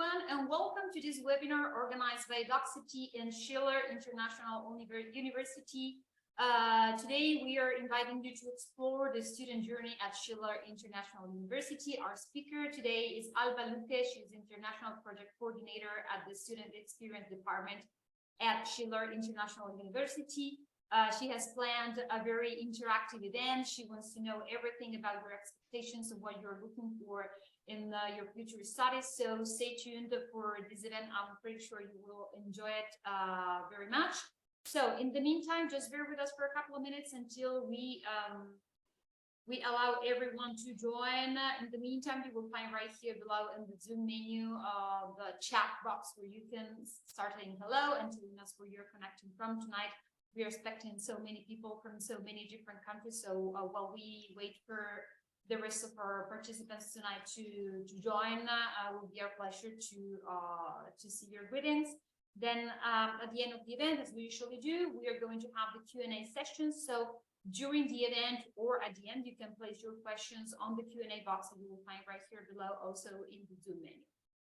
everyone, and welcome to this webinar organized by Docsity and Schiller International University. Today, we are inviting you to explore the student journey at Schiller International University. Our speaker today is Alba Luque. She's International Project Coordinator at the Student Experience Department at Schiller International University. She has planned a very interactive event. She wants to know everything about your expectations of what you're looking for in your future studies. So stay tuned for this event. I'm pretty sure you will enjoy it very much. So in the meantime, just bear with us for a couple of minutes until we allow everyone to join. In the meantime, you will find right here below in the Zoom menu the chat box where you can start saying hello and telling us where you're connecting from tonight. We are expecting so many people from so many different countries. So while we wait for the rest of our participants tonight to join, it will be our pleasure to see your greetings. Then at the end of the event, as we usually do, we are going to have the Q&A session. So during the event or at the end, you can place your questions on the Q&A box that you will find right here below, also in the Zoom menu.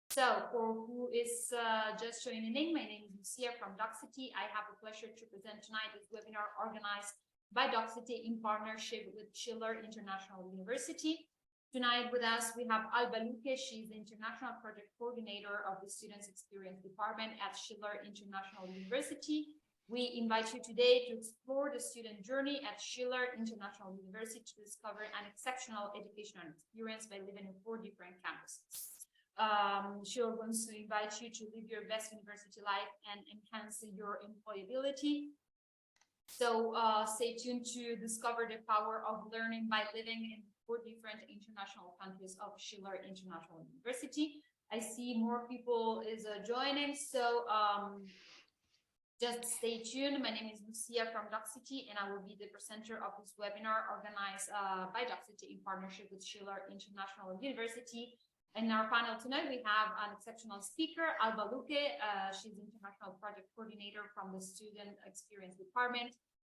So for who is just joining in, my name is Lucia from Docsity. I have the pleasure to present tonight this webinar organized by Docsity in partnership with Schiller International University. Tonight with us, we have Alba Luque. She's the International Project Coordinator of the Students Experience Department at Schiller International University. We invite you today to explore the student journey at Schiller International University to discover an exceptional educational experience by living in 4 different campuses. Schiller wants to invite you to live your best university life and enhance your employability. So stay tuned to discover the power of learning by living in 4 different international countries of Schiller International University. I see more people is joining, so just stay tuned. My name is Lucia from Docsity, and I will be the presenter of this webinar organized by Docsity in partnership with Schiller International University. In our panel tonight, we have an exceptional speaker, Alba Luque. She's the International Project Coordinator from the Student Experience Department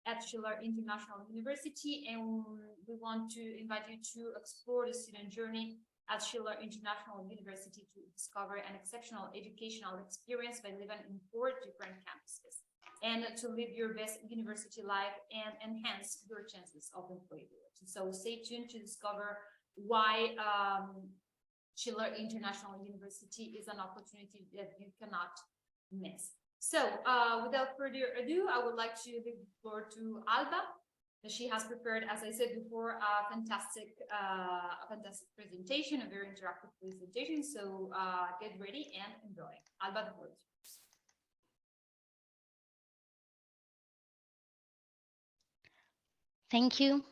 at Schiller International University. And we want to invite you to explore the student journey at Schiller International University to discover an exceptional educational experience by living in 4 different campuses and to live your best university life and enhance your chances of employability. So stay tuned to discover why Schiller International University is an opportunity that you cannot miss. So without further ado, I would like to give the floor to Alba. She has prepared, as I said before, a fantastic presentation, a very interactive presentation. So get ready and enjoy. Alba, the floor is yours. Thank you,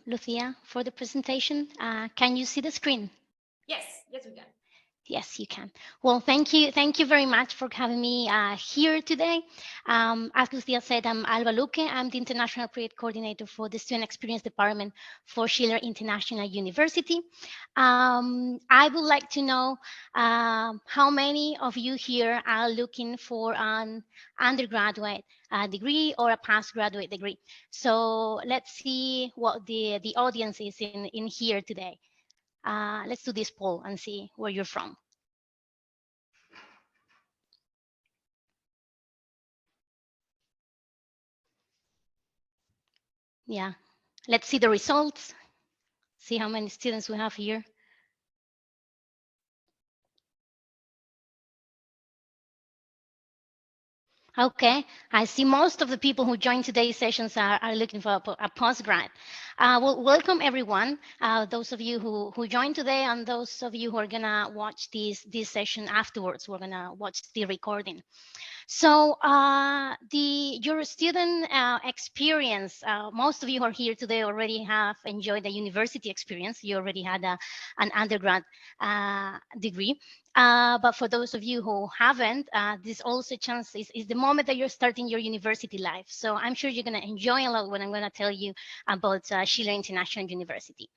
Lucia, for the presentation. Can you see the screen? Yes, we can. Yes, you can. Well, thank you very much for having me here today. As Lucia said, I'm Alba Luque. I'm the International Project Coordinator for the Student Experience Department for Schiller International University. I would like to know how many of you here are looking for an undergraduate degree or a postgraduate degree. So let's see what the audience is in here today. Let's do this poll and see where you're from. Yeah, let's see the results. See how many students we have here. Okay, I see most of the people who join today's sessions are looking for a postgrad. Well, welcome everyone, those of you who joined today and those of you who are gonna watch this session afterwards. We're gonna watch the recording. So your student experience, most of you who are here today already have enjoyed a university experience. You already had an undergrad degree. But for those of you who haven't, this also chance is the moment that you're starting your university life. So I'm sure you're going to enjoy a lot what I'm going to tell you about Schiller International University.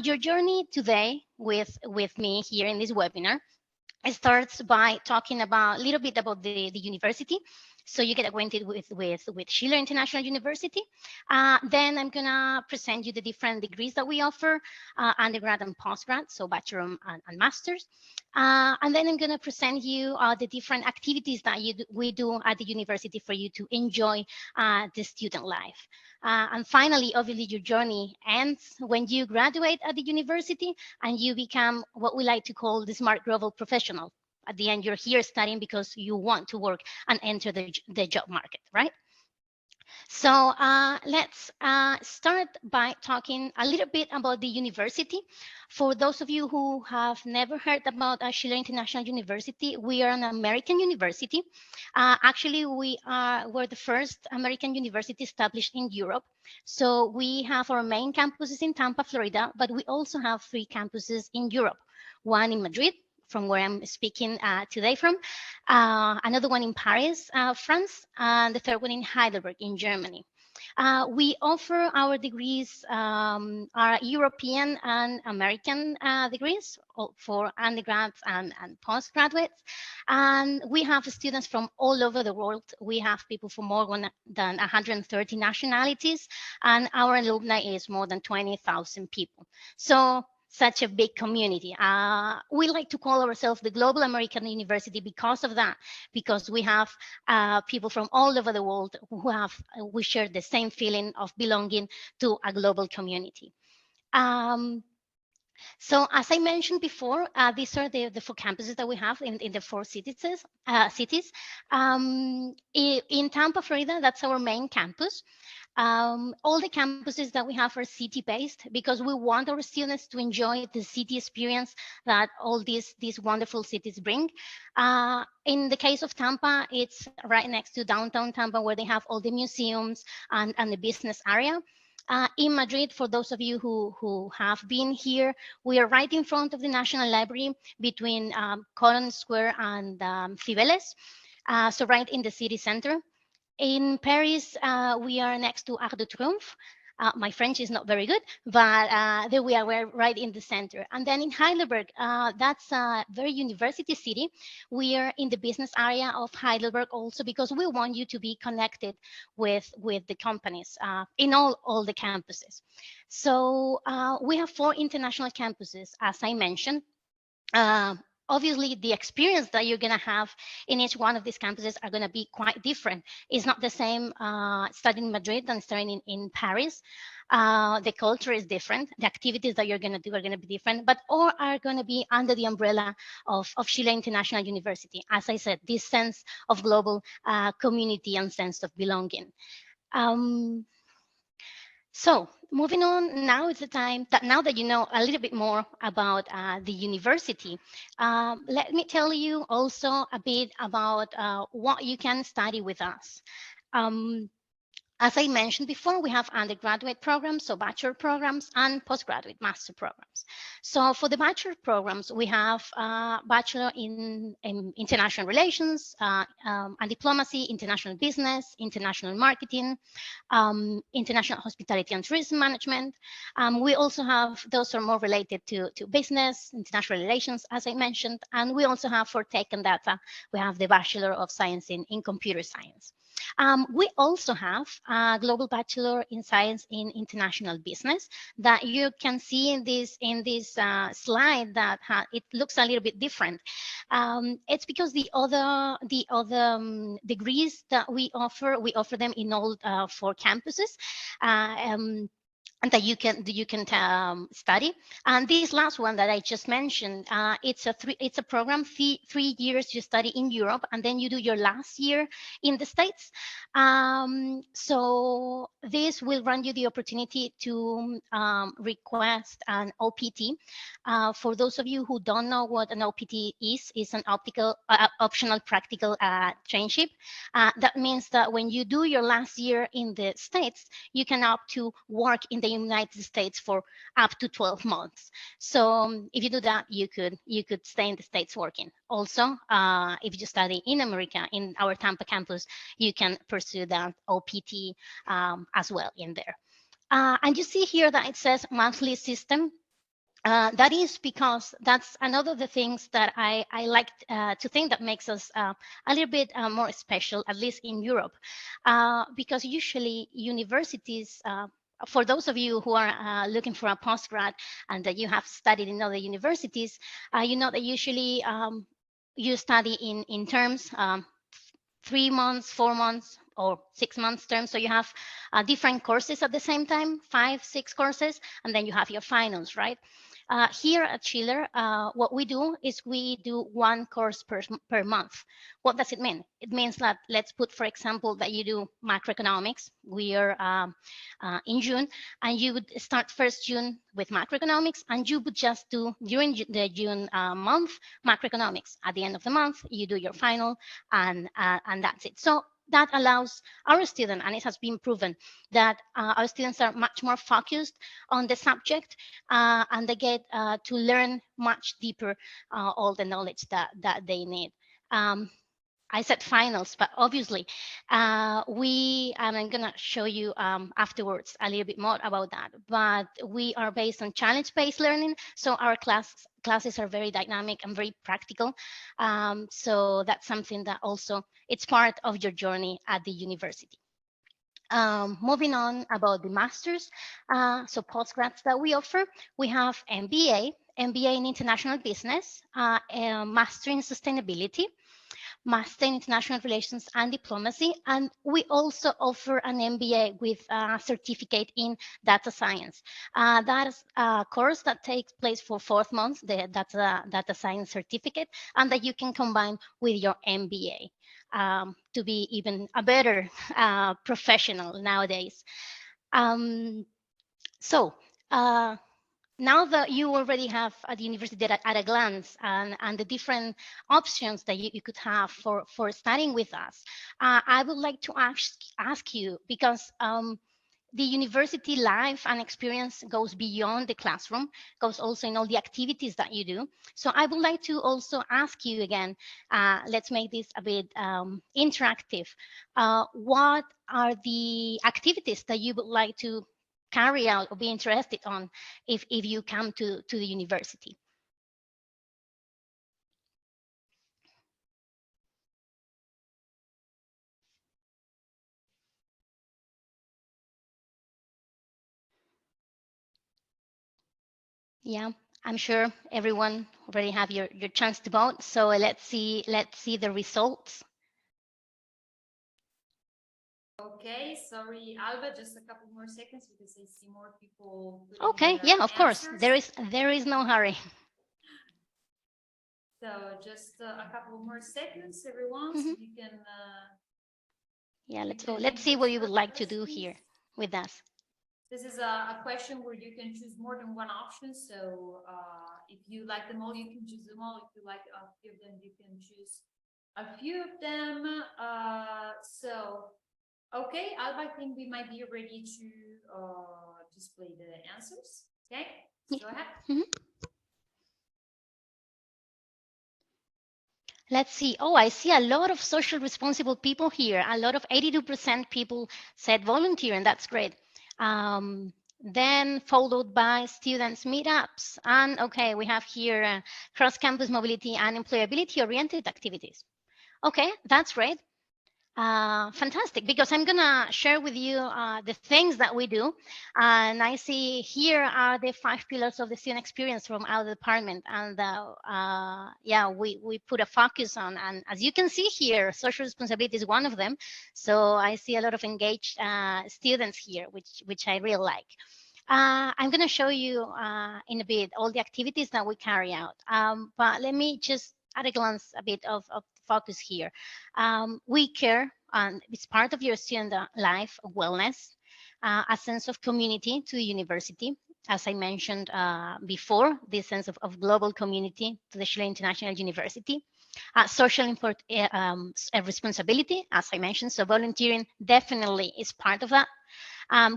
Your journey today with me here in this webinar, it starts by talking about a little bit about the university, so you get acquainted with Schiller International University. Then I'm gonna present you the different degrees that we offer, undergrad and postgrad, so bachelor and master's. And then I'm gonna present you the different activities that we do at the university for you to enjoy the student life. And finally, obviously, your journey ends when you graduate at the university and you become what we like to call the smart global professional. At the end, you're here studying because you want to work and enter the job market, right? So let's start by talking a little bit about the university. For those of you who have never heard about Schiller International University, we are an American university. Actually, we're the first American university established in Europe. So we have our main campuses in Tampa, Florida, but we also have 3 campuses in Europe. One in Madrid, from where I'm speaking today from, another one in Paris, France, and the third one in Heidelberg in Germany. We offer our degrees, our European and American degrees for undergrads and postgraduates. And we have students from all over the world. We have people from more than 130 nationalities, and our alumni is more than 20,000 people. So such a big community. We like to call ourselves the Global American University because of that, because we have people from all over the world we share the same feeling of belonging to a global community. So as I mentioned before, these are the 4 campuses that we have in the 4 cities. In Tampa, Florida, that's our main campus. All the campuses that we have are city-based because we want our students to enjoy the city experience that all these wonderful cities bring. In the case of Tampa, it's right next to downtown Tampa where they have all the museums and the business area. In Madrid, for those of you who have been here, we are right in front of the National Library between Colón Square and Cibeles, so right in the city center. In Paris, we are next to Arc de Triomphe. My French is not very good, but there we are, we're right in the center. And then in Heidelberg, that's a very university city. We are in the business area of Heidelberg also because we want you to be connected with the companies in all the campuses. So we have 4 international campuses, as I mentioned. Obviously, the experience that you're going to have in each one of these campuses are going to be quite different. It's not the same studying in Madrid than studying in Paris. The culture is different. The activities that you're going to do are going to be different, but all are going to be under the umbrella of Schiller International University. As I said, this sense of global community and sense of belonging. So moving on, now is the time that now that you know a little bit more about the university, let me tell you also a bit about what you can study with us. As I mentioned before, we have undergraduate programs, so bachelor programs, and postgraduate master programs. So for the bachelor programs, we have bachelor in international relations, and diplomacy, international business, international marketing, international hospitality and tourism management. We also have, those are more related to business, international relations, as I mentioned, and we also have for tech and data, we have the Bachelor of Science in Computer Science. We also have a Global Bachelor in Science in International Business that you can see in this slide that it looks a little bit different. It's because the other degrees that we offer them in all 4 campuses. And that you can study. And this last one that I just mentioned, it's a program, 3 years you study in Europe, and then you do your last year in the States. So this will run you the opportunity to request an OPT. For those of you who don't know what an OPT is, it's an optional practical trainship. That means that when you do your last year in the States, you can opt to work in the United States for up to 12 months. So if you do that, you could stay in the States working. Also, if you study in America, in our Tampa campus, you can pursue that OPT as well in there. And you see here that it says monthly system. That is because that's another of the things that I like to think that makes us a little bit more special, at least in Europe, because usually universities, for those of you who are looking for a postgrad and that you have studied in other universities, you know that usually you study in terms, 3 months, 4 months, or 6 months terms. So you have different courses at the same time, 5, 6 courses, and then you have your finals, right? Here at Schiller, what we do is we do one course per month. What does it mean? It means that, let's put, for example, that you do macroeconomics. We are in June, and you would start 1st June with macroeconomics, and you would just do, during the June month, macroeconomics. At the end of the month, you do your final, and that's it. So that allows our student, and it has been proven that our students are much more focused on the subject, and they get to learn much deeper all the knowledge that they need. I said finals, but obviously I'm going to show you afterwards a little bit more about that. But we are based on challenge-based learning, so our classes are very dynamic and very practical. So that's something that also it's part of your journey at the university. Moving on about the masters, so postgrads that we offer, we have MBA, MBA in International Business, Master in Sustainability, Master in International Relations and Diplomacy, and we also offer an MBA with a certificate in data science. That is a course that takes place for 4 months, the data science certificate, and that you can combine with your MBA to be even a better professional nowadays. So, now that you already have at the university at a glance and the different options that you could have for studying with us, I would like to ask you, because the university life and experience goes beyond the classroom, goes also in all the activities that you do. So I would like to also ask you again, let's make this a bit interactive. What are the activities that you would like to carry out or be interested on if you come to the university? Yeah, I'm sure everyone already have your chance to vote. So let's see the results. Okay, sorry, Alba, just a couple more seconds because I see more people putting Okay, their yeah, of course. answers. There is no hurry. So just a couple more seconds, everyone, so Mhm. you can Yeah, you let's go. can Let's see input what you your would like to do questions. here with us. This is a question where you can choose more than one option. So if you like them all, you can choose them all. If you like a few of them, you can choose a few of them. So, okay, Alba, I think we might be ready to display the answers. Okay, go ahead. Mhm. Let's see. Oh, I see a lot of social responsible people here. A lot of 82% people said volunteer, and that's great. Then followed by students meetups. And okay, we have here cross-campus mobility and employability-oriented activities. Okay, that's great. Fantastic, because I'm gonna share with you the things that we do. And I see here are the 5 pillars of the student experience from our department. And yeah, we put a focus on, and as you can see here, social responsibility is one of them. So I see a lot of engaged students here, which I really like. I'm going to show you in a bit all the activities that we carry out. But let me just at a glance a bit of focus here. We care, and it's part of your student life, wellness, a sense of community to the university. As I mentioned before, this sense of global community to the Chile International University. Social responsibility, as I mentioned, so volunteering definitely is part of that.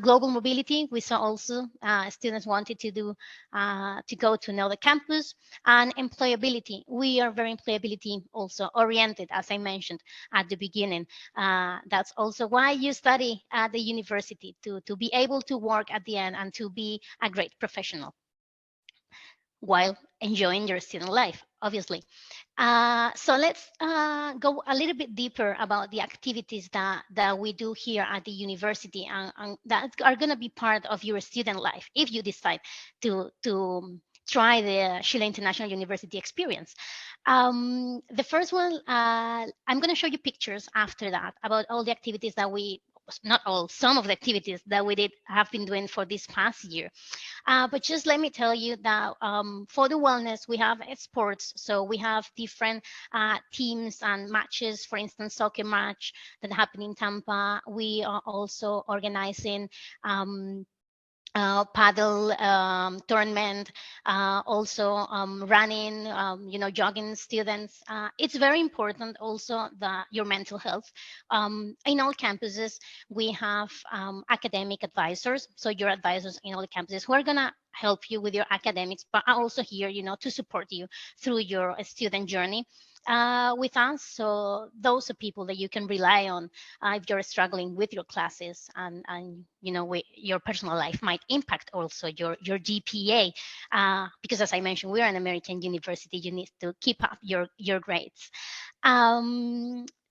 Global mobility, we saw also students wanted to do to go to another campus, and employability. We are very employability also oriented, as I mentioned at the beginning. That's also why you study at the university, to be able to work at the end and to be a great professional. while enjoying your student life, obviously. So let's go a little bit deeper about the activities that we do here at the university, and that are going to be part of your student life if you decide to try the Chile International University experience. The first one, I'm going to show you pictures after that about all the activities that we, not all, some of the activities that we did have been doing for this past year. But just let me tell you that for the wellness, we have sports. So we have different teams and matches. For instance, soccer match that happened in Tampa. We are also organizing paddle tournament, also running, jogging students. It's very important also that your mental health. In all campuses, we have academic advisors. So your advisors in all the campuses who are gonna help you with your academics, but are also here, to support you through your student journey with us. So those are people that you can rely on if you're struggling with your classes, and your personal life might impact also your GPA, because as I mentioned, we're an American university. You need to keep up your grades.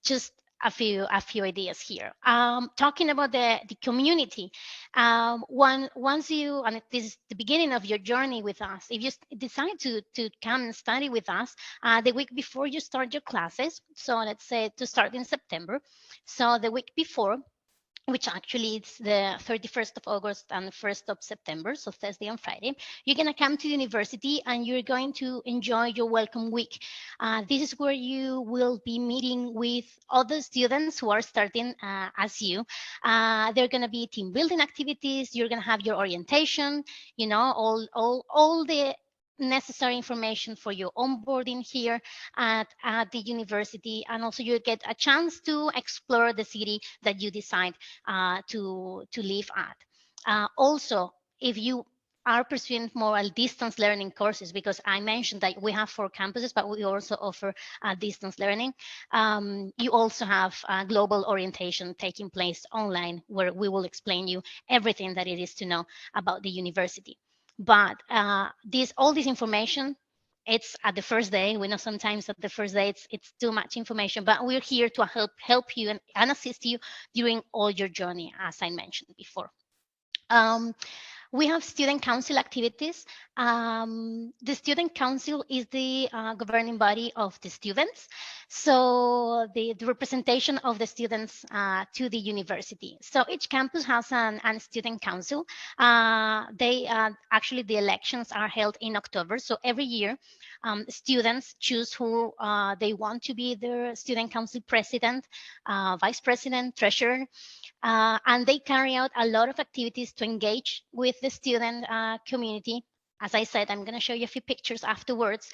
Just a few ideas here. Talking about the community, once you, and this is the beginning of your journey with us, if you decide to come and study with us the week before you start your classes, so let's say to start in September, so the week before, which actually it's the 31st of August and 1st of September, so Thursday and Friday, you're going to come to the university and you're going to enjoy your welcome week. This is where you will be meeting with other students who are starting as you. There are going to be team building activities. You're going to have your orientation, all the necessary information for your onboarding here at the university. And also you get a chance to explore the city that you decide to live at. Also, if you are pursuing more distance learning courses, because I mentioned that we have 4 campuses, but we also offer distance learning. You also have global orientation taking place online, where we will explain you everything that it is to know about the university. But all this information, it's at the first day. We know sometimes at the first day it's too much information, but we're here to help you and assist you during all your journey, as I mentioned before. Um, we have student council activities. The student council is the governing body of the students. So the representation of the students to the university. So each campus has an student council. They actually, the elections are held in October. So every year, students choose who they want to be their student council president, vice president, treasurer, and they carry out a lot of activities to engage with the student community. As I said, I'm going to show you a few pictures afterwards.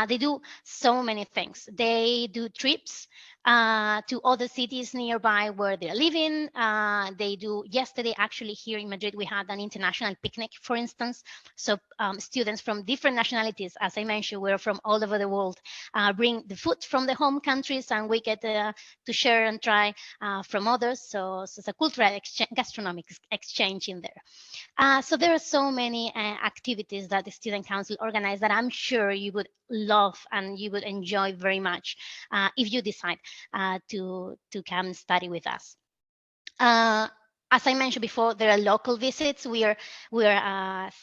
They do so many things. They do trips to other cities nearby where they're living. They do, yesterday, actually, here in Madrid, we had an international picnic, for instance. So students from different nationalities, as I mentioned, we're from all over the world, bring the food from the home countries, and we get to share and try from others. So it's a cultural gastronomic exchange in there. So there are so many activities that the Student Council organize that I'm sure you would love and you would enjoy very much if you decide to come study with us. As I mentioned before, there are local visits. We are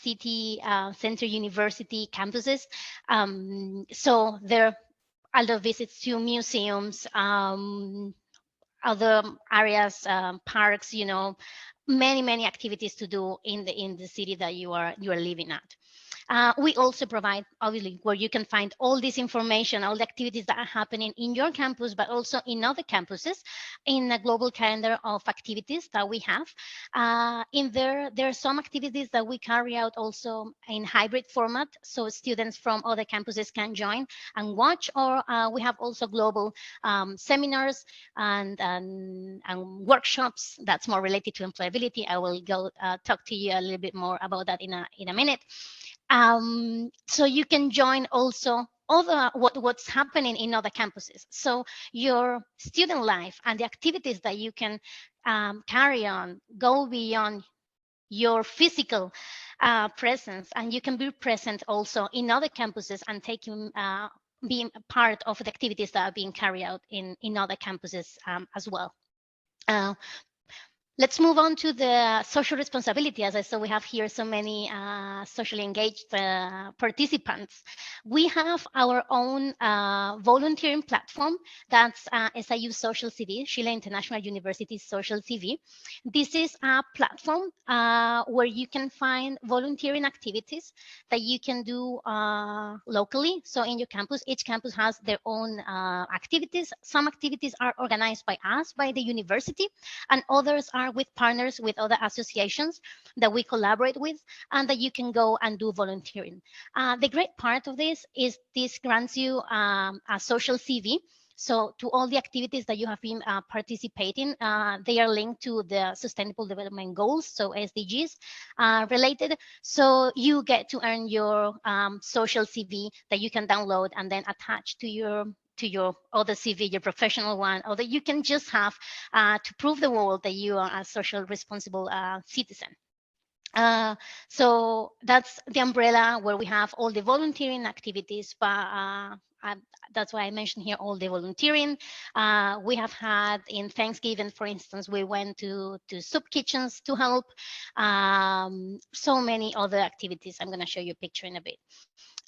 city center university campuses. So there are a lot of visits to museums, other areas, parks, many activities to do in the city that you are living at. We also provide, obviously, where you can find all this information, all the activities that are happening in your campus, but also in other campuses, in a global calendar of activities that we have. In there are some activities that we carry out also in hybrid format, so students from other campuses can join and watch, or we have also global seminars and workshops that's more related to employability. I will go talk to you a little bit more about that in a minute. So you can join also other what's happening in other campuses. So your student life and the activities that you can carry on go beyond your physical presence, and you can be present also in other campuses and taking being a part of the activities that are being carried out in other campuses as well. Uh, Let's move on to the social responsibility. As I saw, we have here so many socially engaged participants. We have our own volunteering platform. That's SIU Social CV, Chile International University Social CV. This is a platform where you can find volunteering activities that you can do locally. So in your campus, each campus has their own activities. Some activities are organized by us, by the university, and others are with partners with other associations that we collaborate with and that you can go and do volunteering. The great part of this grants you a social CV. So to all the activities that you have been participating, they are linked to the Sustainable Development Goals, so SDGs related. So you get to earn your social CV that you can download and then attach to your other CV, your professional one, or that you can just have to prove the world that you are a social responsible citizen. So that's the umbrella where we have all the volunteering activities, but that's why I mentioned here all the volunteering. We have had in Thanksgiving, for instance, we went to soup kitchens to help. So many other activities. I'm going to show you a picture in a bit.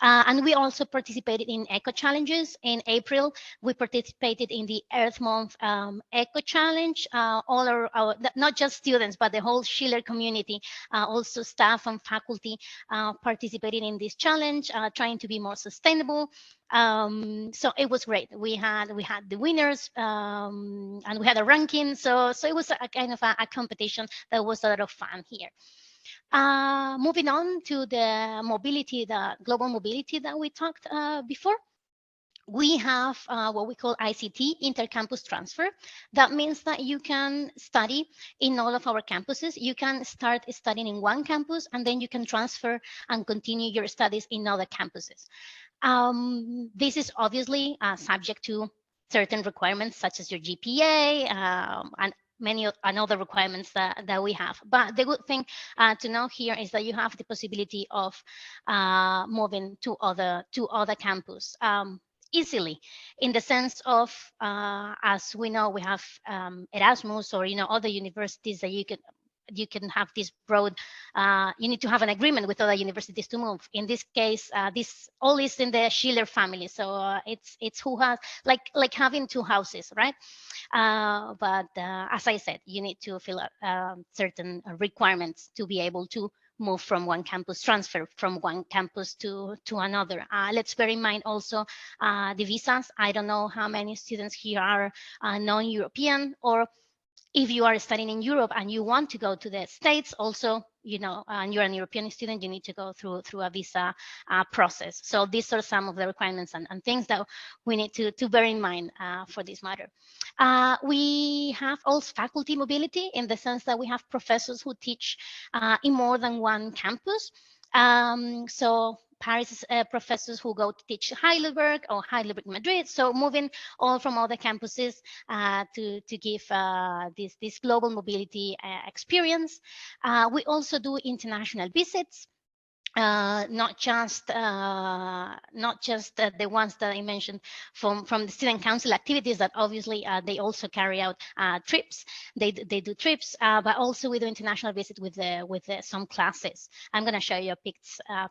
And we also participated in eco challenges. In April, we participated in the Earth Month Eco Challenge. All our, not just students, but the whole Schiller community, also staff and faculty participated in this challenge, trying to be more sustainable. So it was great. We had the winners and we had a ranking. So it was a kind of a competition that was a lot of fun here. Moving on to the mobility, the global mobility that we talked before. We have what we call ICT, intercampus transfer. That means that you can study in all of our campuses. You can start studying in one campus and then you can transfer and continue your studies in other campuses. This is obviously subject to certain requirements such as your GPA and many other requirements that we have. But the good thing to know here is that you have the possibility of moving to other campus easily, in the sense of as we know, we have Erasmus or other universities that you can have this broad, you need to have an agreement with other universities to move. In this case, this all is in the Schiller family. So it's who has, like having two houses, right? But as I said, you need to fill out certain requirements to be able to move from one campus, transfer from one campus to another. Let's bear in mind also the visas. I don't know how many students here are non-European, or if you are studying in Europe and you want to go to the States also, and you're an European student, you need to go through a visa process. So these are some of the requirements and things that we need to bear in mind for this matter. We have also faculty mobility, in the sense that we have professors who teach in more than one campus. So Paris professors who go to teach Heidelberg or Heidelberg Madrid. So moving all from other campuses to give this global mobility experience. We also do international visits. Not just the ones that I mentioned from the student council activities that obviously they also carry out trips. They do trips, but also we do international visit with some classes. I'm going to show you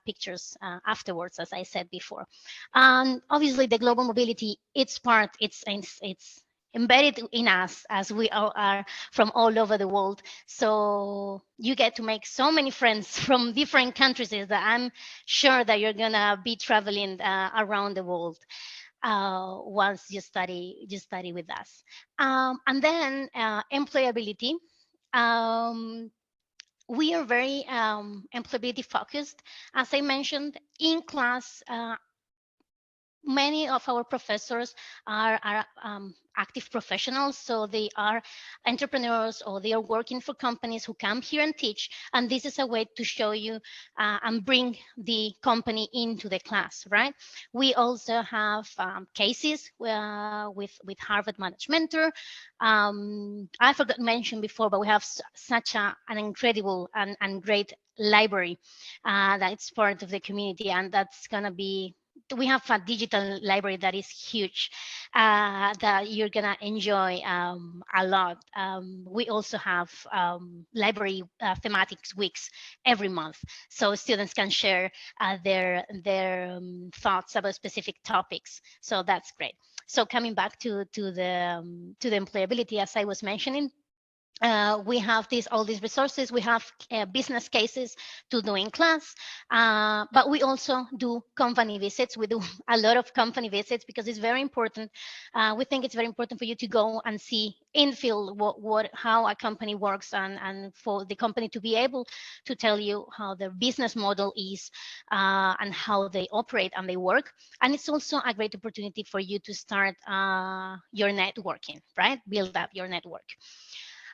pictures afterwards, as I said before. Obviously, the global mobility, it's embedded in us, as we all are from all over the world. So you get to make so many friends from different countries that I'm sure that you're gonna be traveling around the world once you study with us. And then employability. We are very employability focused. As I mentioned, in class, many of our professors are active professionals, so they are entrepreneurs or they are working for companies who come here and teach. And this is a way to show you and bring the company into the class, right? We also have cases with Harvard Managed Mentor. I forgot to mention before, but we have such an incredible and great library that's part of the community, and that's gonna be, we have a digital library that is huge, that you're gonna enjoy a lot. We also have library thematics weeks every month, so students can share their thoughts about specific topics. So that's great. So coming back to the employability, as I was mentioning, we have all these resources. We have business cases to do in class, but we also do company visits. We do a lot of company visits because it's very important. We think it's very important for you to go and see in field how a company works, and for the company to be able to tell you how their business model is, and how they operate and they work. And it's also a great opportunity for you to start your networking, right? Build up your network.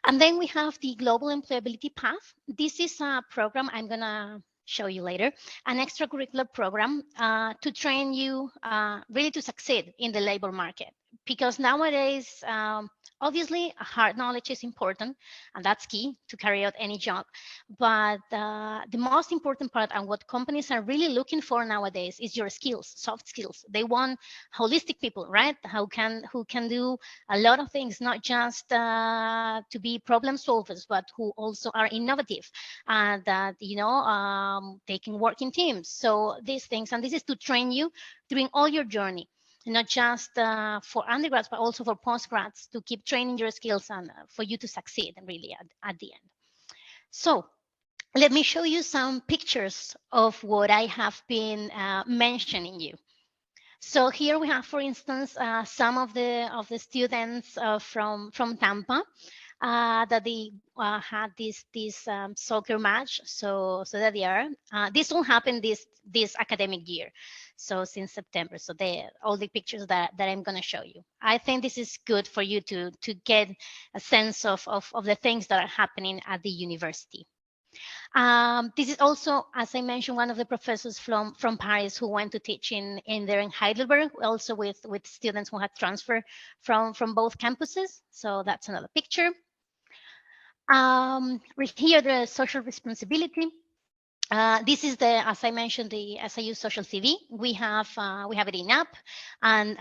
And then we have the Global Employability Path. This is a program I'm going to show you later, an extracurricular program to train you really to succeed in the labor market. Because nowadays, obviously, hard knowledge is important, and that's key to carry out any job. But the most important part, and what companies are really looking for nowadays, is your skills, soft skills. They want holistic people, right? Who can do a lot of things, not just to be problem solvers, but who also are innovative, and that they can work in teams. So these things, and this is to train you during all your journey, not just for undergrads, but also for postgrads, to keep training your skills and for you to succeed really at the end. So let me show you some pictures of what I have been mentioning you. So here we have, for instance, some of the students from Tampa that they had this soccer match. So that they are. This will happen this academic year. So since September. So all the pictures that I'm going to show you. I think this is good for you to get a sense of the things that are happening at the university. This is also, as I mentioned, one of the professors from Paris who went to teach in there in Heidelberg, also with students who had transferred from both campuses. So that's another picture. Here, the social responsibility. This is as I mentioned, the SIU social CV. We have it in app and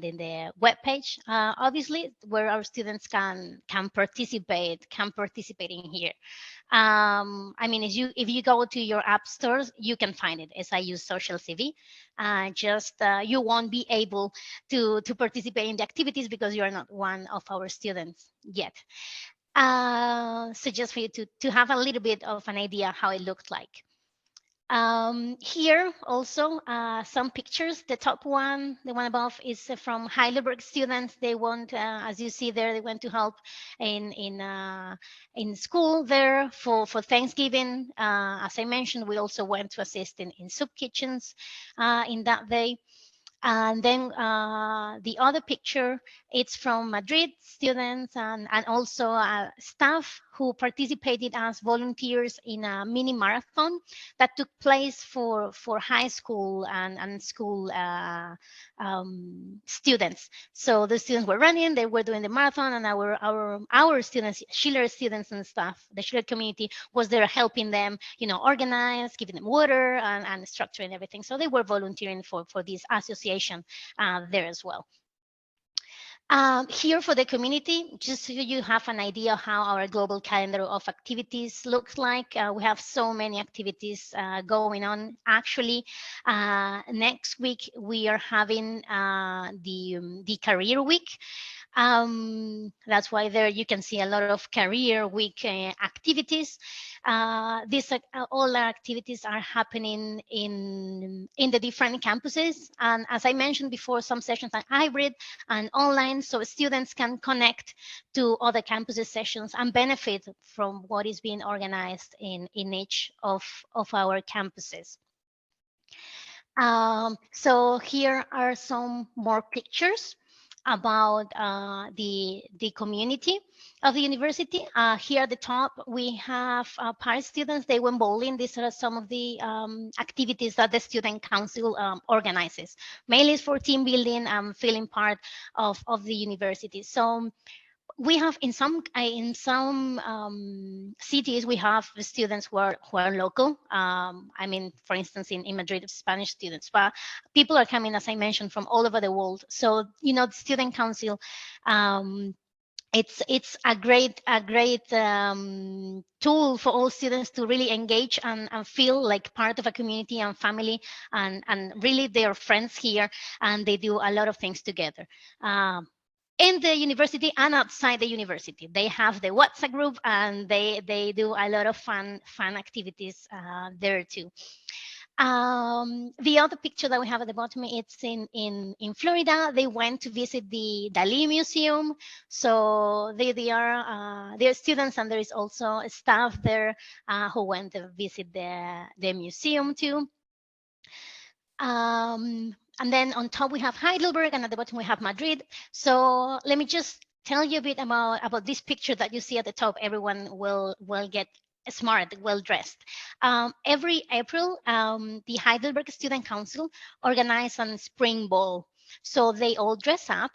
in the web page, obviously, where our students can participate in here. I mean, if you go to your app stores, you can find it, SIU social CV. You won't be able to participate in the activities because you are not one of our students yet. So just for you to have a little bit of an idea how it looked like. Here also some pictures. The top one, the one above, is from Heidelberg students. They want, as you see there, they went to help in school there for Thanksgiving. As I mentioned, we also went to assist in soup kitchens in that day. And then the other picture, it's from Madrid students and also staff who participated as volunteers in a mini marathon that took place for high school and school students. So the students were running, they were doing the marathon, and our students, Schiller students and staff, the Schiller community was there helping them, organize, giving them water and structuring everything. So they were volunteering for this association there as well. Here for the community, just so you have an idea how our global calendar of activities looks like. We have so many activities going on. Actually, next week we are having the career week. That's why there you can see a lot of career week activities. These all our activities are happening in the different campuses, and as I mentioned before, some sessions are hybrid and online, so students can connect to other campuses sessions and benefit from what is being organized in each of our campuses. So here are some more pictures about the community of the university. Here at the top, we have Paris students. They went bowling. These are some of the activities that the student council organizes. Mainly for team building and feeling part of the university. So we have in some cities we have students who are local. I mean, for instance, in Madrid, Spanish students, but people are coming, as I mentioned, from all over the world. So the student council, um, it's a great tool for all students to really engage and feel like part of a community and family, and really they are friends here, and they do a lot of things together. In the university and outside the university, they have the WhatsApp group, and they do a lot of fun activities there too. The other picture that we have at the bottom, it's in Florida. They went to visit the Dali Museum. So they are students, and there is also staff there who went to visit the museum too. And then on top we have Heidelberg, and at the bottom we have Madrid. So let me just tell you a bit about this picture that you see at the top. Everyone will get smart, well dressed. Every April, the Heidelberg Student Council organizes a spring ball. So they all dress up,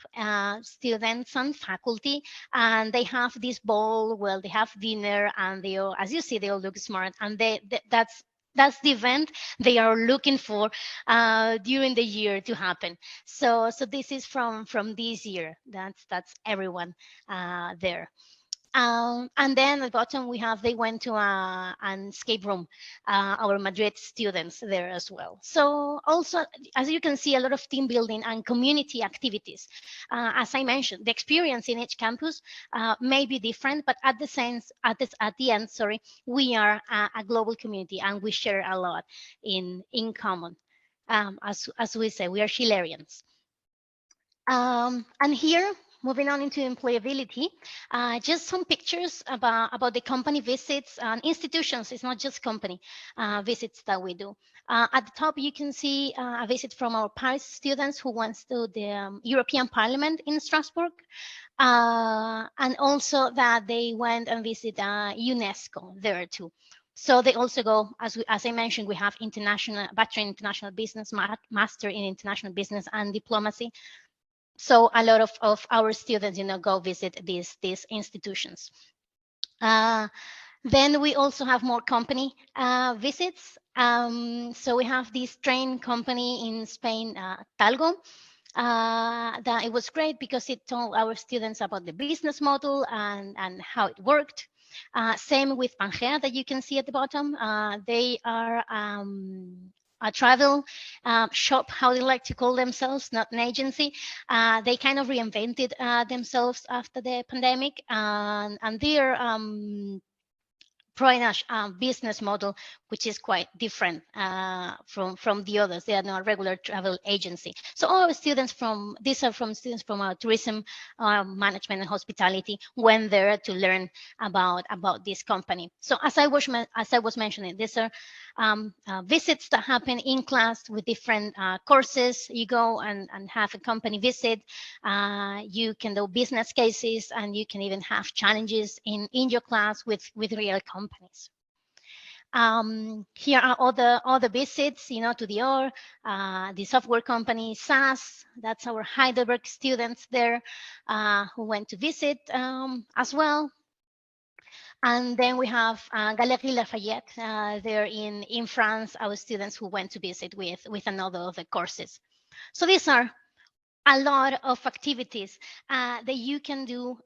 students and faculty, and they have this ball. Well, they have dinner, and they all, as you see, they all look smart, and that's the event they are looking for during the year to happen. So this is from this year. That's everyone there. And then at the bottom we have they went to an escape room, our Madrid students there as well. So also, as you can see, a lot of team building and community activities. As I mentioned, the experience in each campus may be different, but at the end, sorry, we are a global community, and we share a lot in common. As we say, we are Schillerians. And here, moving on into employability, just some pictures about the company visits and institutions. It's not just company visits that we do. At the top, you can see a visit from our Paris students who went to the European Parliament in Strasbourg, and also that they went and visit UNESCO there too. So they also go, as I mentioned, we have international bachelor in international business, master in international business and diplomacy. So a lot of our students, go visit these institutions. Then we also have more company visits. So we have this train company in Spain, Talgo. That it was great because it told our students about the business model and how it worked. Same with Pangea that you can see at the bottom. They are a travel shop, how they like to call themselves, not an agency. They kind of reinvented themselves after the pandemic, and they're Proinash business model, which is quite different from the others. They are not a regular travel agency. So all students these are from students from tourism management and hospitality went there to learn about this company. So as I was mentioning, these are visits that happen in class with different courses. You go and have a company visit. You can do business cases, and you can even have challenges in your class with real companies. Here are other visits, to the software company SAS. That's our Heidelberg students there who went to visit as well. And then we have Galerie Lafayette there in France, our students who went to visit with another of the courses. So these are a lot of activities that you can do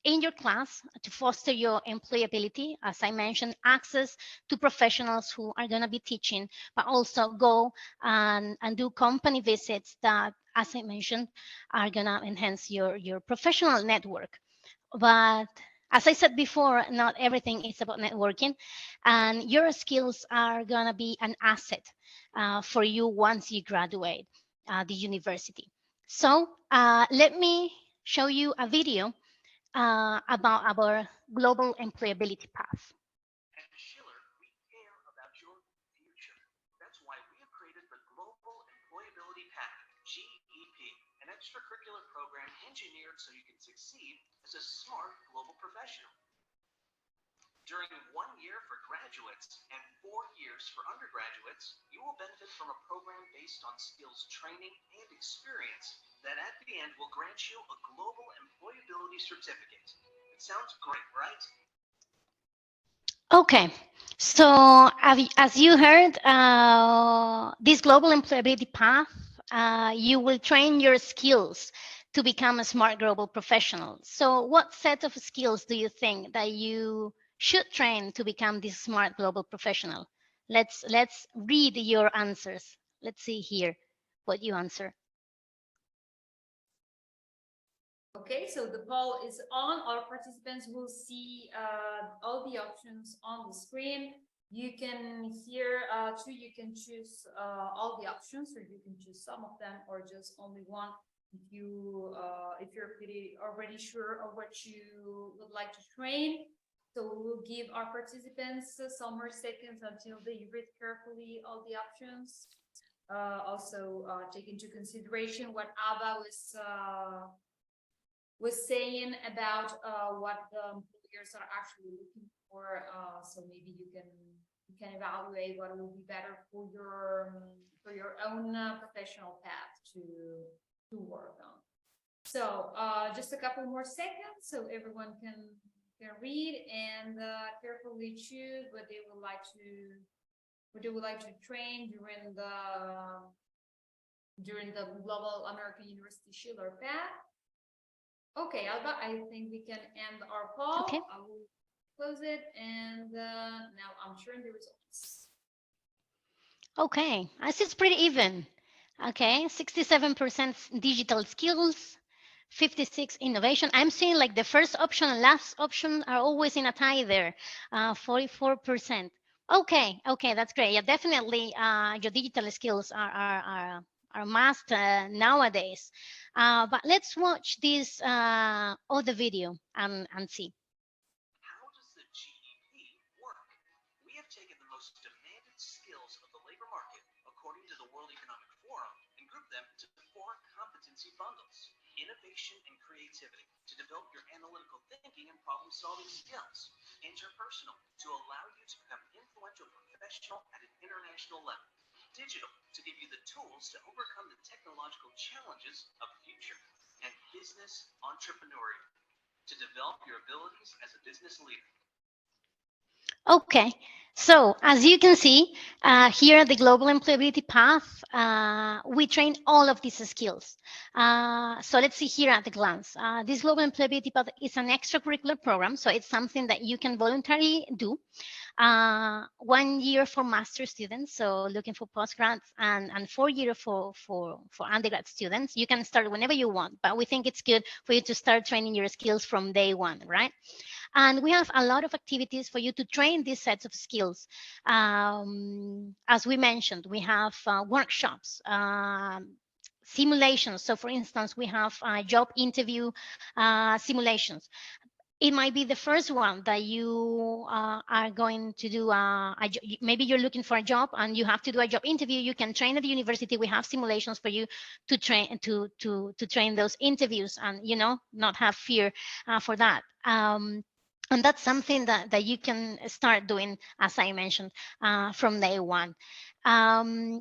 in your class to foster your employability. As I mentioned, access to professionals who are going to be teaching, but also go and do company visits that, as I mentioned, are going to enhance your professional network. But as I said before, not everything is about networking, and your skills are going to be an asset for you once you graduate the university. So let me show you a video about our global employability path. extracurricular program engineered so you can succeed as a smart global professional. During 1 year for graduates and 4 years for undergraduates, you will benefit from a program based on skills training and experience that at the end will grant you a global employability certificate. It sounds great, right? Okay, so as you heard, this global employability path, you will train your skills to become a smart global professional. So what set of skills do you think that you should train to become this smart global professional? Let's read your answers. Let's see here what you answer. Okay, so the poll is on. All participants will see all the options on the screen. You can here too. You can choose all the options, or you can choose some of them, or just only one. If you're pretty already sure of what you would like to train. So we'll give our participants some more seconds until they read carefully all the options. Also, take into consideration what Alba was saying about what the employers are actually looking for. So maybe you can evaluate what will be better for your own professional path to work on. So just a couple more seconds so everyone can read and carefully choose what they would like to train during the Global American University Schiller path. Okay, Alba, I think we can end our poll. Okay. I will close it, and now I'm sharing the results. Okay, I see it's pretty even. Okay, 67% digital skills, 56 innovation. I'm seeing like the first option and last option are always in a tie there, 44%. Okay, that's great. Yeah, definitely your digital skills are must nowadays. But let's watch this other video and see. How does the GEP work? We have taken the most demanded skills of the labor market, according to the World Economic Forum, and grouped them into 4 competency bundles: innovation and creativity, to develop your analytical thinking and problem-solving skills; interpersonal, to allow you to become an influential professional at an international level; digital, to give you the tools to overcome the technological challenges of the future; and business entrepreneurial, to develop your abilities as a business leader. Okay, so as you can see here, the global employability path, we train all of these skills. So let's see here at a glance. This global employability path is an extracurricular program, so it's something that you can voluntarily do. 1 year for master students, so looking for postgrads, and 4 year for undergrad students. You can start whenever you want, but we think it's good for you to start training your skills from day one, right? And we have a lot of activities for you to train these sets of skills. As we mentioned, we have workshops, simulations. So for instance, we have job interview simulations. It might be the first one that you are going to do. Maybe you're looking for a job and you have to do a job interview. You can train at the university. We have simulations for you to train to train those interviews, and not have fear for that. And that's something that you can start doing, as I mentioned, from day one.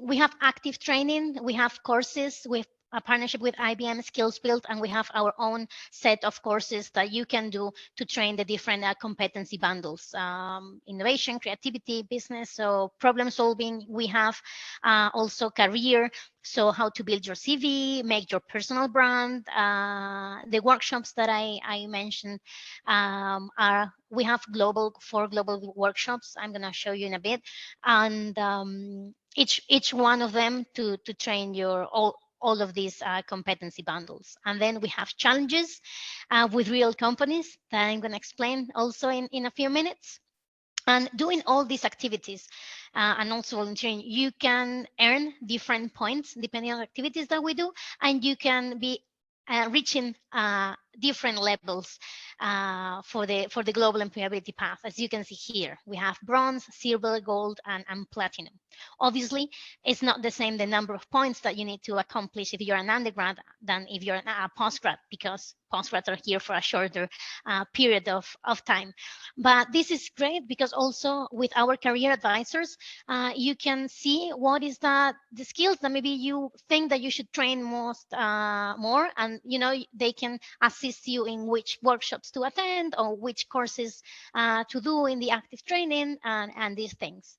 We have active training. We have courses with a partnership with IBM Skills Build, and we have our own set of courses that you can do to train the different competency bundles: innovation, creativity, business, so problem solving. We have also career, so how to build your CV, make your personal brand. The workshops that I mentioned we have 4 global workshops. I'm going to show you in a bit, and each one of them to train your all of these competency bundles. And then we have challenges with real companies that I'm going to explain also in a few minutes. And doing all these activities and also volunteering, you can earn different points depending on the activities that we do, and you can be reaching different levels for the global employability path. As you can see here, we have bronze, silver, gold, and platinum. Obviously, it's not the same the number of points that you need to accomplish if you're an undergrad than if you're a postgrad, because postgrads are here for a shorter period of time. But this is great because also with our career advisors, you can see what is the skills that maybe you think that you should train more, and they can assist you in which workshops to attend or which courses to do in the active training and these things.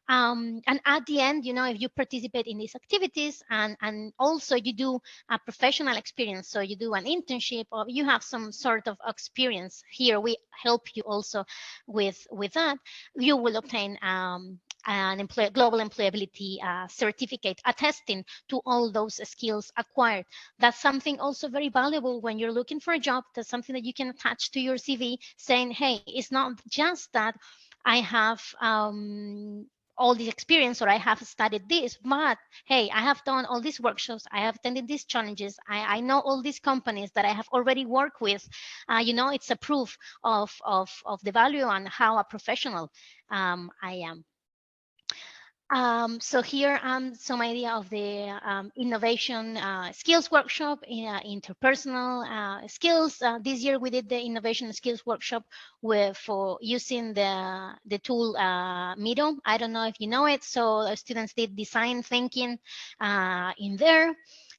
And at the end, if you participate in these activities and also you do a professional experience, so you do an internship or you have some sort of experience here, we help you also with that, you will obtain an global employability certificate attesting to all those skills acquired. That's something also very valuable when you're looking for a job. That's something that you can attach to your CV saying, hey, it's not just that I have all this experience or I have studied this, but hey, I have done all these workshops, I have attended these challenges, I know all these companies that I have already worked with. It's a proof of the value and how a professional I am. So here some idea of the innovation skills workshop, interpersonal skills. This year we did the innovation skills workshop for using the tool Miro. I don't know if you know it. So students did design thinking in there.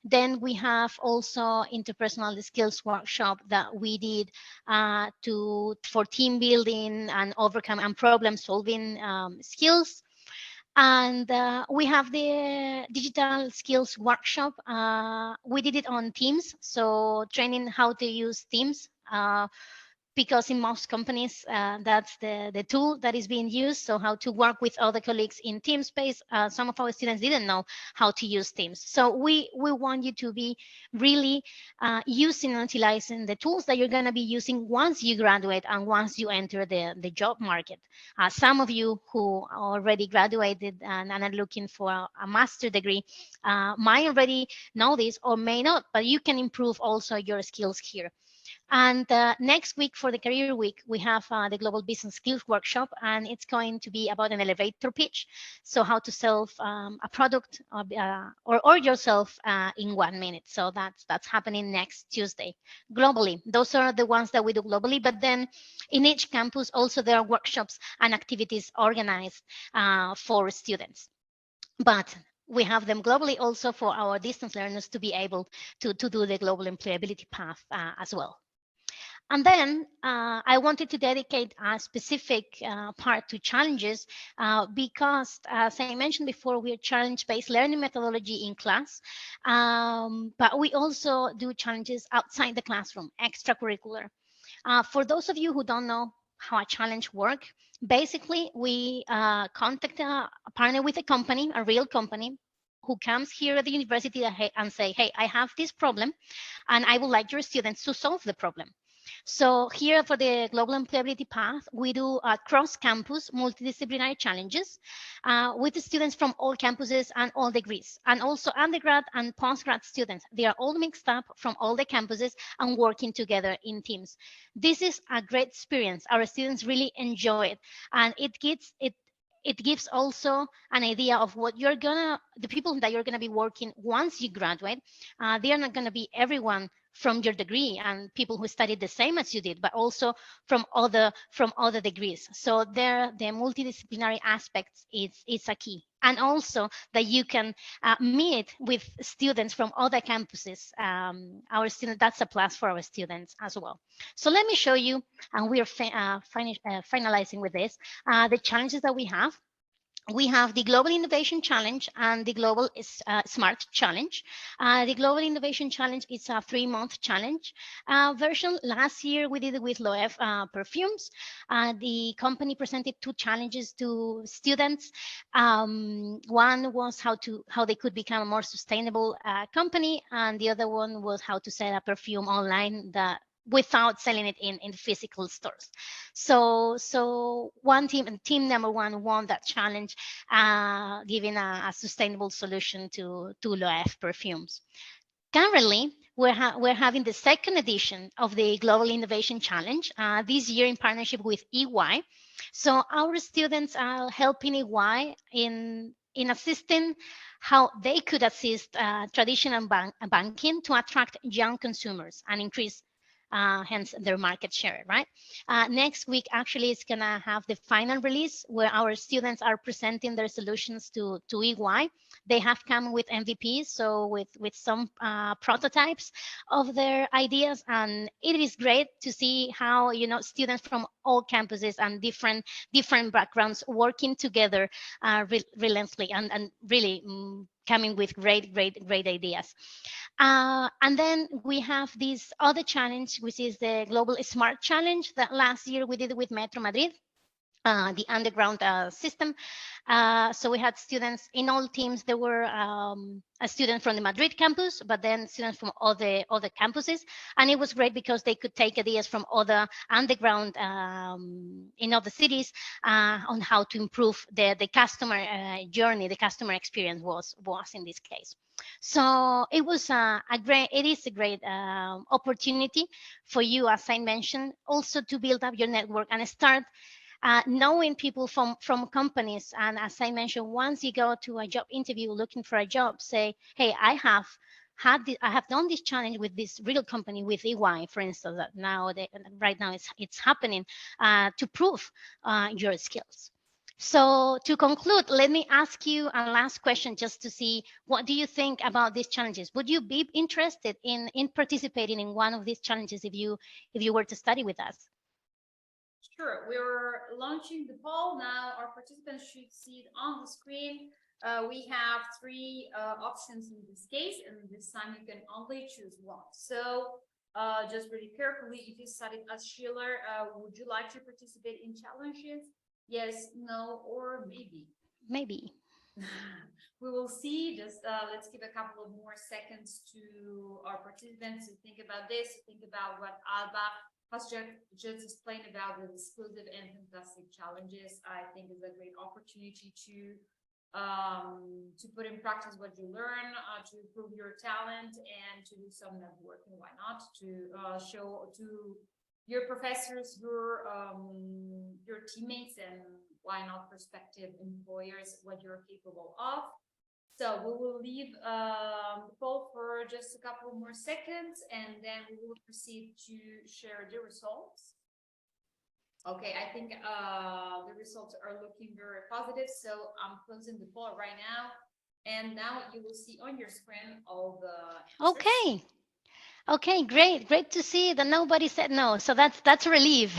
Then we have also interpersonal skills workshop that we did for team building and overcome and problem solving skills. And we have the digital skills workshop. We did it on Teams, so training how to use Teams. Because in most companies, that's the tool that is being used. So how to work with other colleagues in team space. Some of our students didn't know how to use Teams. So we want you to be really using and utilizing the tools that you're going to be using once you graduate and once you enter the job market. Some of you who already graduated and are looking for a master degree might already know this or may not, but you can improve also your skills here. And next week for the career week, we have the Global Business Skills Workshop, and it's going to be about an elevator pitch. So how to sell a product or yourself in 1 minute. So that's happening next Tuesday globally. Those are the ones that we do globally, but then in each campus also there are workshops and activities organized for students. But we have them globally also for our distance learners to be able to do the global employability path as well. And then I wanted to dedicate a specific part to challenges because, as I mentioned before, we're challenge-based learning methodology in class, but we also do challenges outside the classroom, extracurricular. For those of you who don't know how a challenge works, basically we contact a partner with a company, a real company, who comes here at the university and say, hey, I have this problem and I would like your students to solve the problem. So here for the Global Employability Path, we do cross-campus multidisciplinary challenges with the students from all campuses and all degrees, and also undergrad and postgrad students. They are all mixed up from all the campuses and working together in teams. This is a great experience. Our students really enjoy it, and it gives also an idea of what the people that you're gonna be working once you graduate. They are not gonna be everyone from your degree and people who studied the same as you did, but also from other degrees. So the multidisciplinary aspects is a key. And also that you can meet with students from other campuses. Our students, that's a plus for our students as well. So let me show you, and we are finalizing with this, the challenges that we have. We have the Global Innovation Challenge and the Global Smart Challenge. The Global Innovation Challenge is a 3-month challenge version. Last year, we did it with Loewe perfumes. The company presented 2 challenges to students. One was how they could become a more sustainable company, and the other one was how to sell a perfume online without selling it in physical stores. So one team number 1 won that challenge, giving a sustainable solution to Loewe perfumes. Currently, we're having the second edition of the Global Innovation Challenge this year in partnership with EY. So our students are helping EY in assisting how they could assist traditional banking to attract young consumers and increase hence their market share, right? Next week, actually, is gonna have the final release where our students are presenting their solutions to EY. They have come with MVPs, so with some prototypes of their ideas, and it is great to see how students from all campuses and different backgrounds working together relentlessly and really coming with great ideas. And then we have this other challenge, which is the Global Smart Challenge that last year we did with Metro Madrid. The underground system. So we had students in all teams. There were a student from the Madrid campus, but then students from other campuses. And it was great because they could take ideas from other underground in other cities on how to improve the customer journey, the customer experience was in this case. So it was it is a great opportunity for you, as I mentioned, also to build up your network and start knowing people from companies. And as I mentioned, once you go to a job interview looking for a job, say, hey, I have done this challenge with this real company, with EY, for instance, that right now it's happening to prove your skills. So to conclude, let me ask you a last question just to see, what do you think about these challenges? Would you be interested in participating in one of these challenges if you were to study with us? Sure, we're launching the poll now. Our participants should see it on the screen. We have three options in this case, and this time you can only choose one. So just really carefully, if you studied at Schiller, would you like to participate in challenges? Yes, no, or maybe? Maybe. We will see. Just let's give a couple of more seconds to our participants to think about this, to think about what Alba has just explained about the exclusive and fantastic challenges. I think is a great opportunity to put in practice what you learn, to improve your talent, and to do some networking. Why not? To show to your professors, your teammates, and why not prospective employers what you're capable of. So we will leave the poll for just a couple more seconds, and then we will proceed to share the results. Okay, I think the results are looking very positive. So I'm closing the poll right now, and now you will see on your screen all the answers. Okay. Okay, great to see that nobody said no. So that's a relief.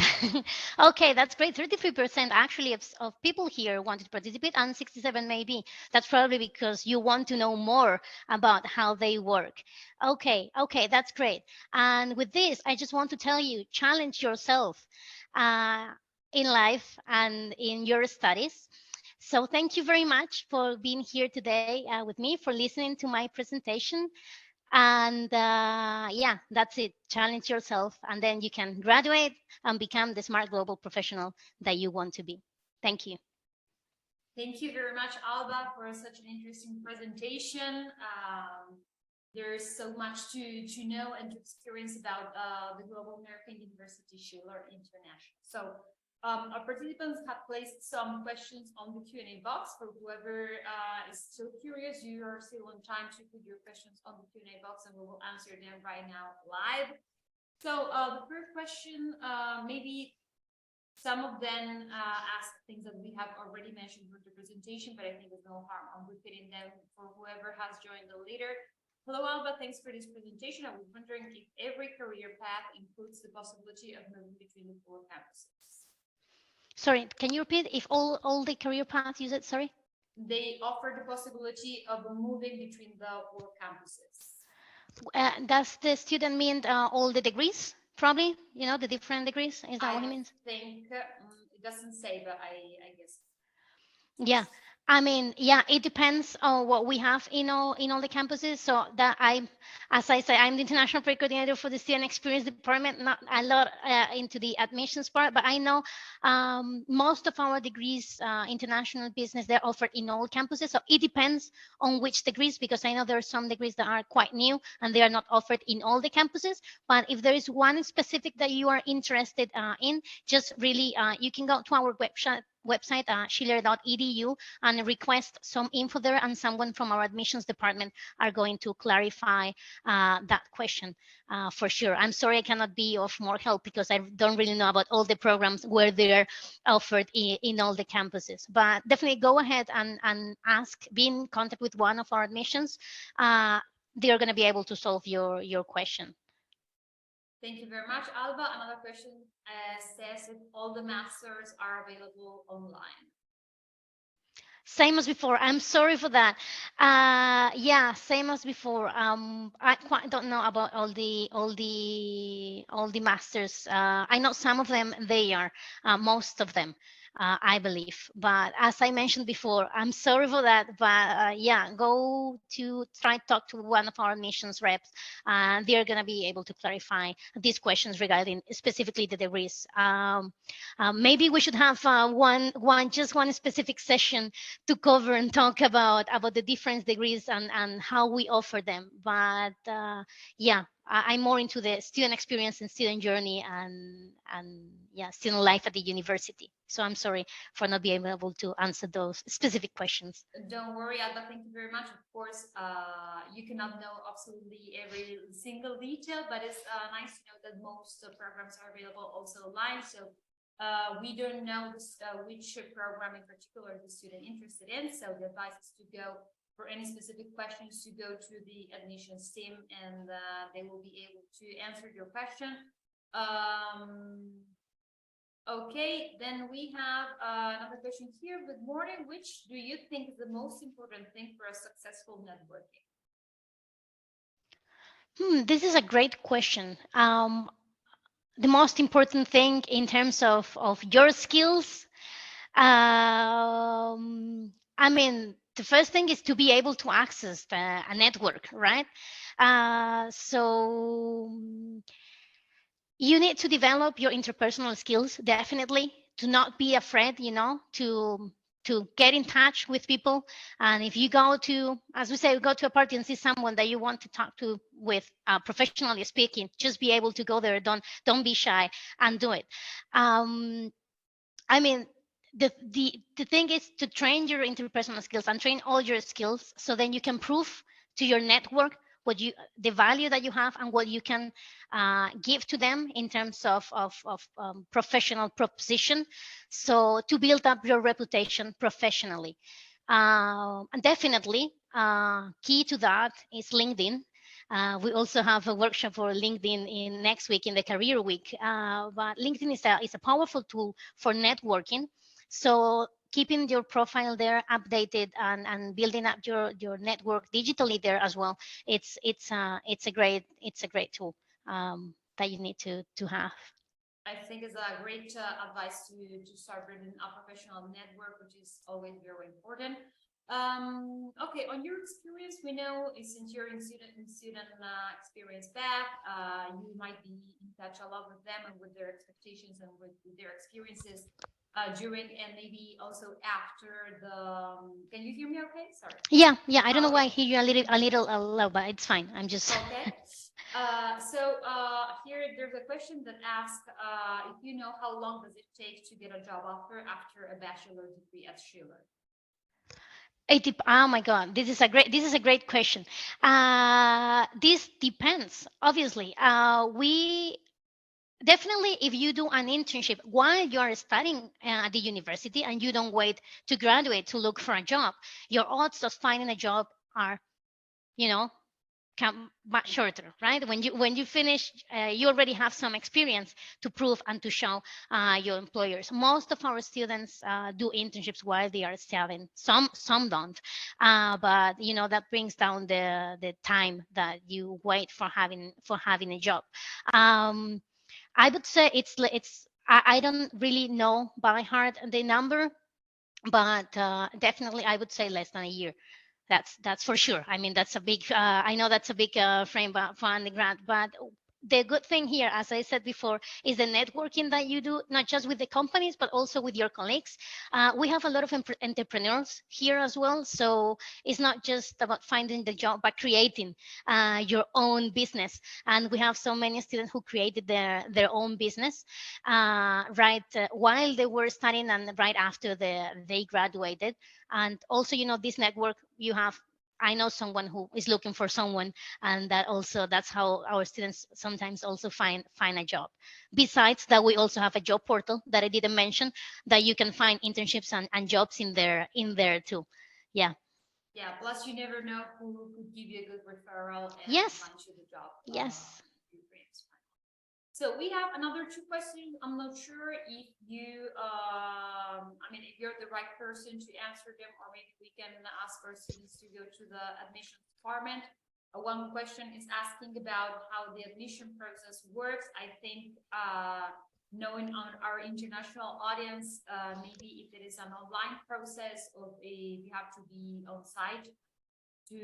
Okay, that's great. 33% actually of people here wanted to participate, and 67 maybe. That's probably because you want to know more about how they work. Okay, that's great. And with this, I just want to tell you, challenge yourself in life and in your studies. So thank you very much for being here today with me, for listening to my presentation. And yeah, that's it. Challenge yourself, and then you can graduate and become the smart global professional that you want to be. Thank you. Thank you very much, Alba, for such an interesting presentation. There's so much to know and to experience about the Global American University Schiller International. So our participants have placed some questions on the Q&A box. For whoever is still curious, you are still on time to put your questions on the Q&A box, and we will answer them right now live. So the first question, maybe some of them ask things that we have already mentioned for the presentation, but I think there's no harm on repeating them for whoever has joined the later. Hello, Alba. Thanks for this presentation. I was wondering if every career path includes the possibility of moving between the 4 campuses. Sorry, can you repeat? If all the career paths use it? Sorry. They offer the possibility of moving between the 4 campuses. Does the student mean all the degrees? Probably, the different degrees. Is that what he means? I think it doesn't say, but I guess. Yeah. I mean, yeah, it depends on what we have in all the campuses. So that as I said, I'm the international project coordinator for the student experience department. Not a lot into the admissions part, but I know most of our degrees, international business, they're offered in all campuses. So it depends on which degrees, because I know there are some degrees that are quite new and they are not offered in all the campuses. But if there is one specific that you are interested in, just really you can go to our website schiller.edu and request some info there, and someone from our admissions department are going to clarify that question for sure. I'm sorry I cannot be of more help because I don't really know about all the programs where they're offered in all the campuses, but definitely go ahead and ask, be in contact with one of our admissions. They're going to be able to solve your question. Thank you very much, Alba. Another question says if all the masters are available online. Same as before. I'm sorry for that. Yeah, same as before. I quite don't know about all the masters. I know some of them they are, most of them, I believe. But as I mentioned before, I'm sorry for that. But yeah, go to try to talk to one of our admissions reps, and they're gonna be able to clarify these questions regarding specifically the degrees. Maybe we should have just one specific session to cover and talk about the different degrees and how we offer them. But yeah, I'm more into the student experience and student journey and yeah, student life at the university. So I'm sorry for not being able to answer those specific questions. Don't worry, Alba. Thank you very much. Of course, you cannot know absolutely every single detail, but it's nice to know that most programs are available also online. So we don't know which program in particular the student interested in. So the advice is to go for any specific questions to go to the admissions team, and they will be able to answer your question. Okay, then we have another question here. Good morning. Which do you think is the most important thing for a successful networking? This is a great question. The most important thing in terms of your skills, I mean, the first thing is to be able to access a network, right? So you need to develop your interpersonal skills, definitely, to not be afraid, to get in touch with people. And if you go to, as we say, go to a party and see someone that you want to talk to with, professionally speaking, just be able to go there. Don't be shy and do it. I mean, the thing is to train your interpersonal skills and train all your skills, so then you can prove to your network the value that you have and what you can give to them in terms of professional proposition. So to build up your reputation professionally, and definitely key to that is LinkedIn. We also have a workshop for LinkedIn in next week in the career week. But LinkedIn is a powerful tool for networking. So keeping your profile there updated and building up your network digitally there as well. It's a great tool that you need to have. I think is a great advice to start building a professional network, which is always very important. Okay, on your experience, we know since you're in student experience back, you might be in touch a lot with them and with their expectations and with their experiences during and maybe also after the. Can you hear me? Okay, sorry. Yeah. I don't know why I Okay. hear you a little low, but it's fine. I'm just. Okay. Here there's a question that asks if you know how long does it take to get a job offer after a bachelor degree at Schiller? Oh my God, this is a great question. This depends, obviously. We definitely, if you do an internship while you are studying at the university and you don't wait to graduate to look for a job, your odds of finding a job are, you know, come much shorter, right? When you finish, you already have some experience to prove and to show your employers. Most of our students do internships while they are studying. Some don't, but that brings down the time that you wait for having a job. I would say it's I don't really know by heart the number, but definitely I would say less than a year. That's for sure. I mean, that's a big. I know that's a big frame for undergrad, but the good thing here, as I said before, is the networking that you do, not just with the companies, but also with your colleagues. We have a lot of entrepreneurs here as well, so it's not just about finding the job, but creating your own business. And we have so many students who created their own business right while they were studying and right after they graduated. And also, this network you have, I know someone who is looking for someone, and that's how our students sometimes also find a job. Besides that, we also have a job portal that I didn't mention, that you can find internships and jobs in there too. Yeah. Yeah, plus you never know who could give you a good referral and Yes. find you the job. Yes. Your dreams. So we have another two questions. I'm not sure if you, I mean, if you're the right person to answer them, or maybe we can ask our students to go to the admissions department. One question is asking about how the admission process works. I think knowing on our international audience, maybe if it is an online process or if you have to be on site to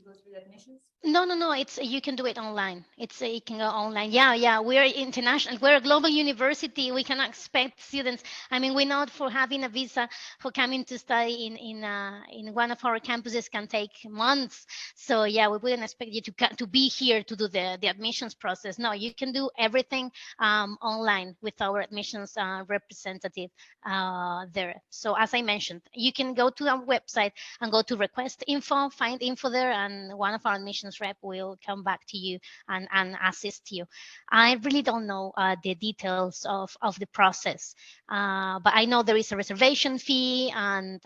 go through the admissions. No. It's you can do it online. You can go online. Yeah. We're international. We're a global university. We cannot expect students. I mean, we know for having a visa for coming to study in one of our campuses can take months. So yeah, we wouldn't expect you to be here to do the admissions process. No, you can do everything online with our admissions representative there. So as I mentioned, you can go to our website and go to request info, find info there, and one of our admissions rep will come back to you and assist you. I really don't know the details of the process, but I know there is a reservation fee, and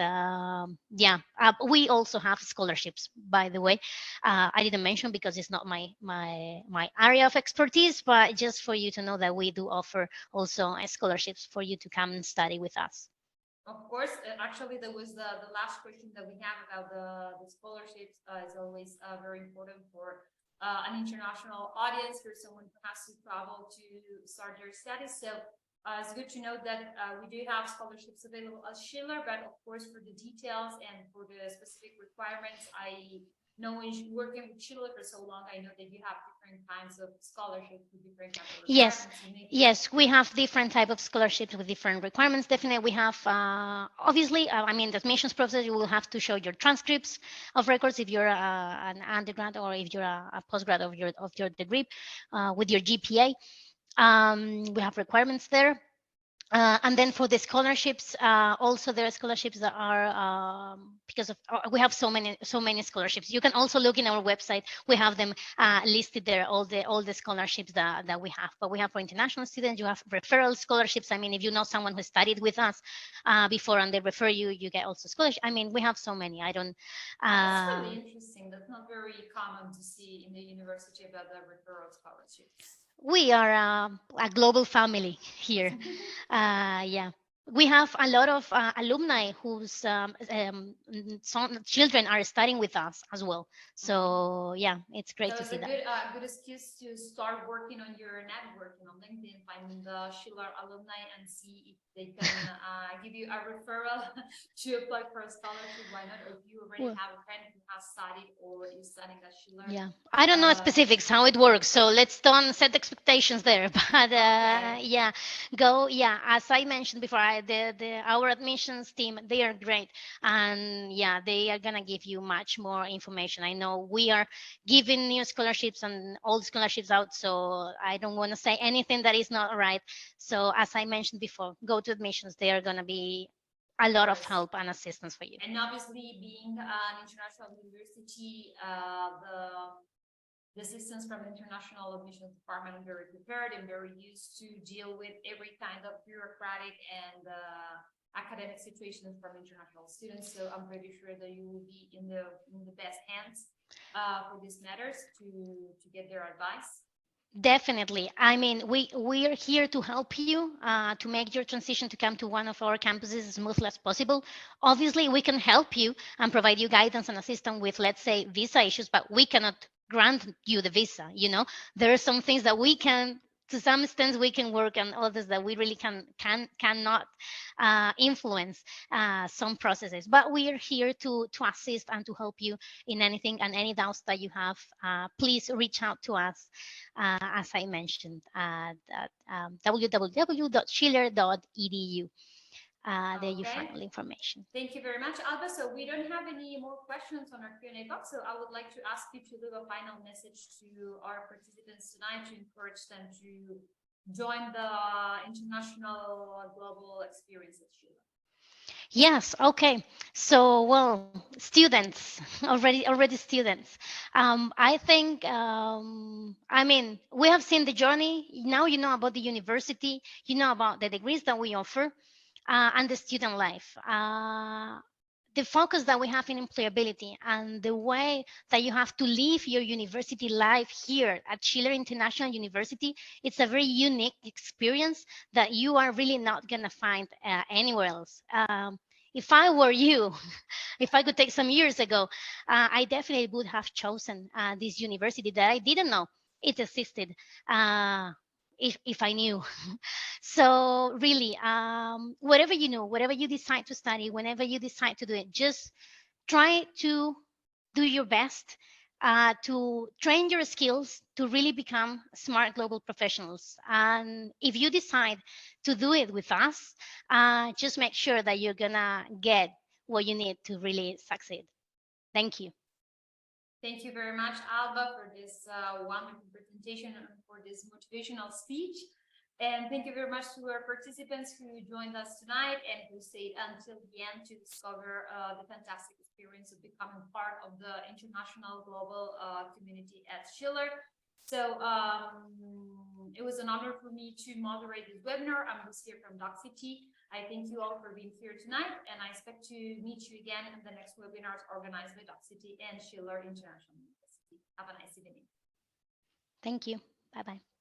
yeah, we also have scholarships, by the way. I didn't mention because it's not my area of expertise, but just for you to know that we do offer also scholarships for you to come and study with us. Of course, actually, there was the last question that we have about the scholarships is always very important for an international audience, for someone who has to travel to start their studies. So it's good to know that we do have scholarships available at Schiller, but of course, for the details and for the specific requirements, I knowing working with Schiller for so long, I know that you have different kinds of scholarships with different kinds of Yes, requirements. yes, we have different type of scholarships with different requirements. Definitely, we have obviously. I mean, the admissions process. You will have to show your transcripts of records if you're an undergrad or if you're a postgrad of your degree with your GPA. We have requirements there. And then for the scholarships, also there are scholarships that are because of we have so many scholarships. You can also look in our website. We have them listed there, all the scholarships that we have. But we have for international students, you have referral scholarships. I mean, if you know someone who studied with us before and they refer you, you get also scholarship. I mean, we have so many. I don't. That's really interesting. That's not very common to see in the university about the referral scholarships. We are a global family here. Yeah. We have a lot of alumni whose some children are studying with us as well. So yeah, it's great So to it's see a that. good excuse to start working on your networking on LinkedIn, finding the Schiller alumni and see if they can give you a referral to apply for a scholarship. Why not? Or if you already Well, have a friend who has studied or is studying at Schiller. yeah, I don't know specifics how it works, so let's don't set expectations there. But Okay. yeah, go. Yeah, as I mentioned before, our admissions team, they are great, and yeah, they are gonna give you much more information. I know we are giving new scholarships and old scholarships out, so I don't want to say anything that is not right. So as I mentioned before, go to admissions. They are gonna be a lot of Course. help and assistance for you. And obviously, being an international university, the assistants from the international admissions department are very prepared and very used to deal with every kind of bureaucratic and academic situations from international students. So I'm pretty sure that you will be in the best hands for these matters to get their advice. Definitely. I mean, we are here to help you to make your transition to come to one of our campuses as smoothly as possible. Obviously, we can help you and provide you guidance and assistance with, let's say, visa issues, but we cannot grant you the visa. There are some things that we can to some extent we can work, and others that we really cannot influence some processes. But we are here to assist and to help you in anything and any doubts that you have. Please reach out to us, as I mentioned, at www.schiller.edu. There you find all the information. Thank you very much, Alba. So we don't have any more questions on our Q&A box. So I would like to ask you to leave a final message to our participants tonight to encourage them to join the international global experience at Schiller. Yes, okay. So, well, students, already students. I think, I mean, we have seen the journey. Now you know about the university, you know about the degrees that we offer, and the student life. The focus that we have in employability and the way that you have to live your university life here at Schiller International University, it's a very unique experience that you are really not going to find anywhere else. If I were you, if I could take some years ago, I definitely would have chosen this university that I didn't know it existed. If I knew. So really, whatever you know, whatever you decide to study, whenever you decide to do it, just try to do your best to train your skills to really become smart global professionals. And if you decide to do it with us, just make sure that you're gonna get what you need to really succeed. Thank you. Thank you very much, Alba, for this wonderful presentation and for this motivational speech. And thank you very much to our participants who joined us tonight and who stayed until the end to discover the fantastic experience of becoming part of the international global community at Schiller. So it was an honor for me to moderate this webinar. I'm Lucia here from Docsity. I thank you all for being here tonight, and I expect to meet you again in the next webinars organized by Docsity and Schiller International University. Have a nice evening. Thank you. Bye-bye.